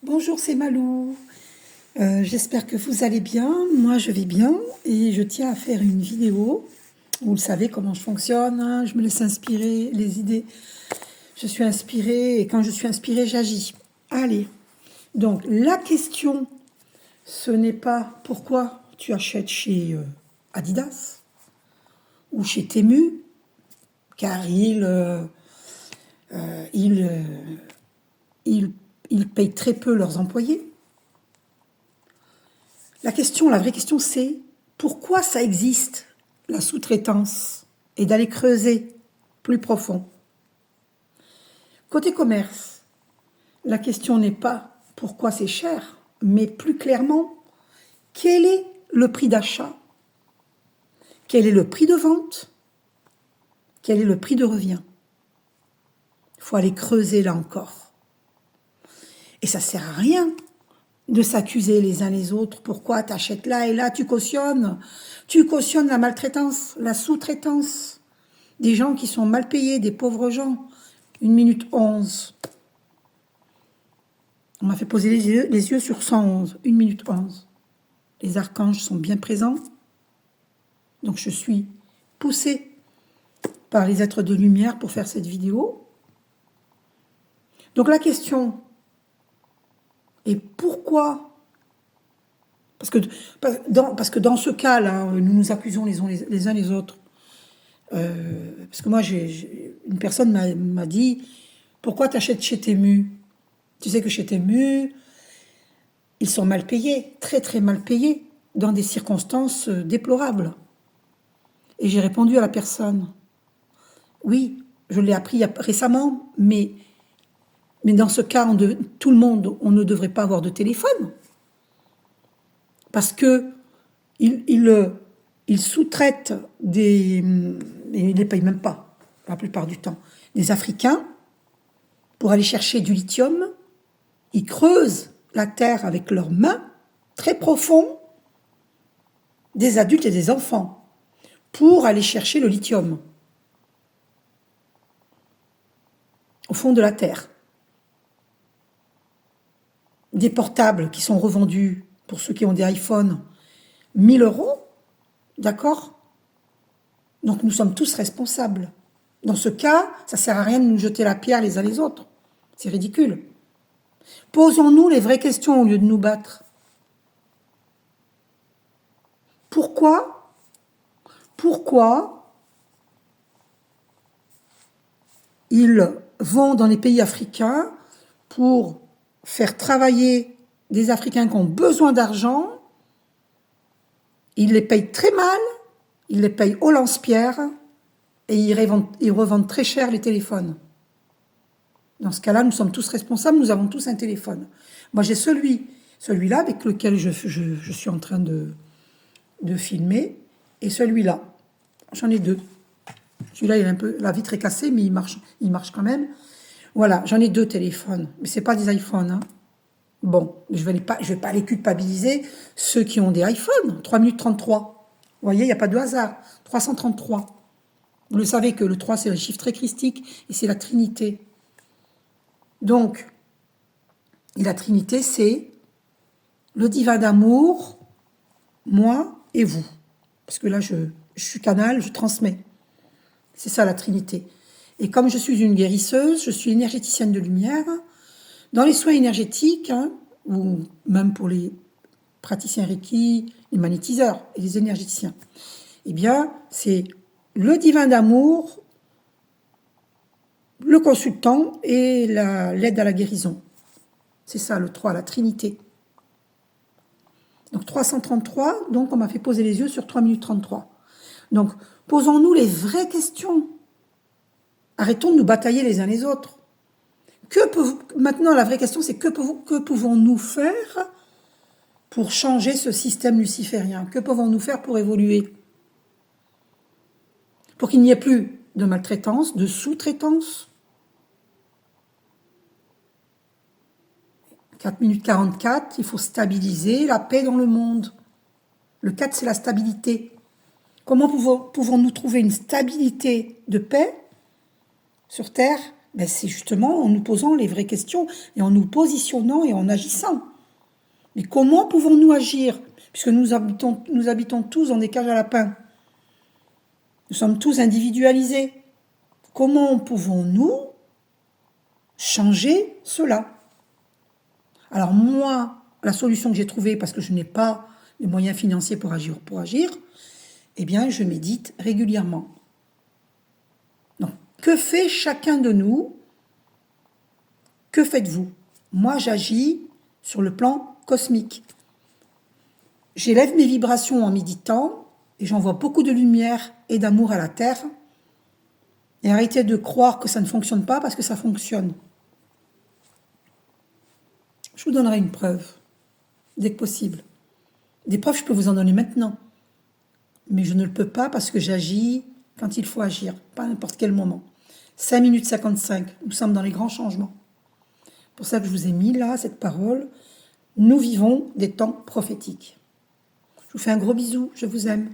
Bonjour, c'est Malou. J'espère que vous allez bien. Moi, je vais bien et je tiens à faire une vidéo. Vous le savez comment je fonctionne, hein. Je me laisse inspirer les idées. Je suis inspirée et quand je suis inspirée, j'agis. Allez. Donc, la question, ce n'est pas pourquoi tu achètes chez Adidas ou chez Temu, car ils, ils payent très peu leurs employés. La vraie question, c'est pourquoi ça existe, la sous-traitance, et d'aller creuser plus profond. Côté commerce, la question n'est pas pourquoi c'est cher, mais plus clairement, quel est le prix d'achat? Quel est le prix de vente? Quel est le prix de revient? Il faut aller creuser là encore. Et ça ne sert à rien de s'accuser les uns les autres. Pourquoi tu achètes là et là, tu cautionnes la maltraitance, la sous-traitance, des gens qui sont mal payés, des pauvres gens. 1 minute 11. On m'a fait poser les yeux sur 111, 1 minute 11. Les archanges sont bien présents. Donc je suis poussée par les êtres de lumière pour faire cette vidéo. Donc la question est pourquoi? Parce que dans ce cas-là, nous nous accusons les uns les autres. Parce que moi, une personne m'a dit « Pourquoi tu achètes chez Temu ?» Tu sais que chez Temu, ils sont mal payés, très très mal payés, dans des circonstances déplorables. Et j'ai répondu à la personne « Oui, je l'ai appris récemment, mais dans ce cas, tout le monde, on ne devrait pas avoir de téléphone. Parce que ils sous-traitent et ils ne les payent même pas, la plupart du temps, des Africains pour aller chercher du lithium. Ils creusent la terre avec leurs mains, très profond, des adultes et des enfants, pour aller chercher le lithium au fond de la terre. Des portables qui sont revendus, pour ceux qui ont des iPhones, 1 000 €, d'accord? Donc nous sommes tous responsables. Dans ce cas, ça ne sert à rien de nous jeter la pierre les uns les autres. C'est ridicule. Posons-nous les vraies questions au lieu de nous battre. Pourquoi ils vont dans les pays africains pour faire travailler des Africains qui ont besoin d'argent? Ils les payent très mal, ils les payent au lance-pierre et ils revendent très cher les téléphones. Dans ce cas-là, nous sommes tous responsables, nous avons tous un téléphone. Moi, j'ai celui-là avec lequel je suis en train de filmer, et celui-là. J'en ai deux. Celui-là, la vitre est cassée, mais il marche quand même. Voilà, j'en ai 2 téléphones, mais ce n'est pas des iPhones. Hein. Bon, je vais pas les culpabiliser, ceux qui ont des iPhones. 3 minutes 33. Vous voyez, il n'y a pas de hasard. 333. Vous le savez que le 3, c'est un chiffre très christique, et c'est la Trinité. Donc, et la Trinité, c'est le divin d'amour, moi et vous. Parce que là, je suis canal, je transmets. C'est ça la Trinité. Et comme je suis une guérisseuse, je suis énergéticienne de lumière. Dans les soins énergétiques, hein, ou même pour les praticiens Reiki, les magnétiseurs et les énergéticiens, eh bien, c'est le divin d'amour, le consultant et l'aide à la guérison. C'est ça, le 3, la Trinité. Donc 333, donc on m'a fait poser les yeux sur 3 minutes 33. Donc, posons-nous les vraies questions. Arrêtons de nous batailler les uns les autres. Maintenant, la vraie question, c'est que pouvons-nous faire pour changer ce système luciférien? Que pouvons-nous faire pour évoluer? Pour qu'il n'y ait plus de maltraitance, de sous-traitance. 4 minutes 44, il faut stabiliser la paix dans le monde. Le 4, c'est la stabilité. Comment pouvons-nous trouver une stabilité de paix sur Terre Ben, c'est justement en nous posant les vraies questions et en nous positionnant et en agissant. Mais comment pouvons-nous agir? Puisque nous habitons tous dans des cages à lapins. Nous sommes tous individualisés. Comment pouvons-nous changer cela? Alors moi, la solution que j'ai trouvée, parce que je n'ai pas les moyens financiers pour agir, eh bien, je médite régulièrement. Donc, que fait chacun de nous? Que faites-vous? Moi, j'agis sur le plan cosmique. J'élève mes vibrations en méditant et j'envoie beaucoup de lumière et d'amour à la Terre. Et arrêtez de croire que ça ne fonctionne pas parce que ça fonctionne. Je vous donnerai une preuve, dès que possible. Des preuves, je peux vous en donner maintenant. Mais je ne le peux pas parce que j'agis quand il faut agir, pas à n'importe quel moment. 5 minutes 55, nous sommes dans les grands changements. C'est pour ça que je vous ai mis là cette parole. Nous vivons des temps prophétiques. Je vous fais un gros bisou, je vous aime.